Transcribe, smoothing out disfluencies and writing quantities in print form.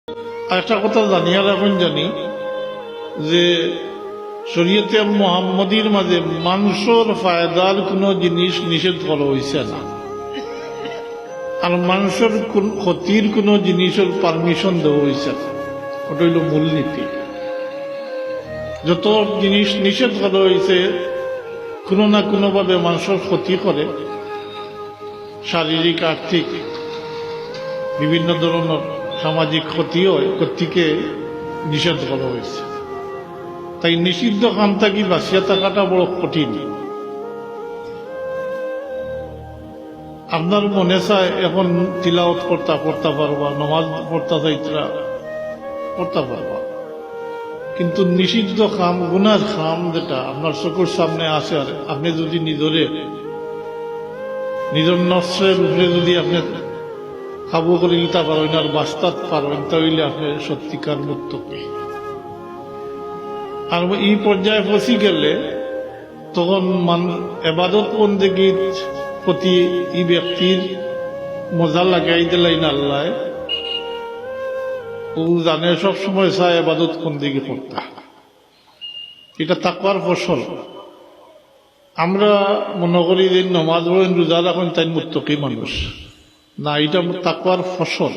একটা কথা জানিয়া রাখুন জানি যে শরীয়তে মুহাম্মদীর মাঝে মানুষের ফায়দার কোনো জিনিস নিষেধ করা হয়েছে না, আর মানুষের ক্ষতির কোনো জিনিসের পারমিশন দেওয়া হয়েছে না। ওটা হইল মূলনীতি। যত জিনিস নিষেধ করা হয়েছে কোনো না কোনোভাবে মানুষের ক্ষতি করে, শারীরিক আর্থিক বিভিন্ন ধরনের সামাজিক ক্ষতি হয়, ক্ষতিকে নিষেধ করা হয়েছে। তাই নিষিদ্ধ কাম থাকি বাঁচিয়া থাকাটা বড় কঠিন। আপনার মনে চায় এখন তিলাওয়াত করতে পারবা, নমাজ পড়তে চাইতরা করতে পারবা, কিন্তু নিষিদ্ধ খাম, গুনার খাম যেটা আপনার চোখের সামনে আছে, আর আপনি যদি নিজের নষ্টের উপরে যদি আপনি কাবু করে নিতে পারেন আর বাস্তাত পারেন, তাহলে আপনি সত্যিকার মুত্তাকি। আর এই পর্যায়ে পৌঁছে গেলে তখন এবাদত বন্দেগীর প্রতি এই ব্যক্তির মজা লাগাই দিলাই না আল্লাহ। ও জানে সবসময় চায় এবাদত বন্দেগী করতে, এটা তাকওয়ার ফসল। আমরা মনে করি যে নমাজ পড়েন, রোজা রাখেন, তাই মুত্তাকি মানুষ না, এটা তাকওয়ার ফসল।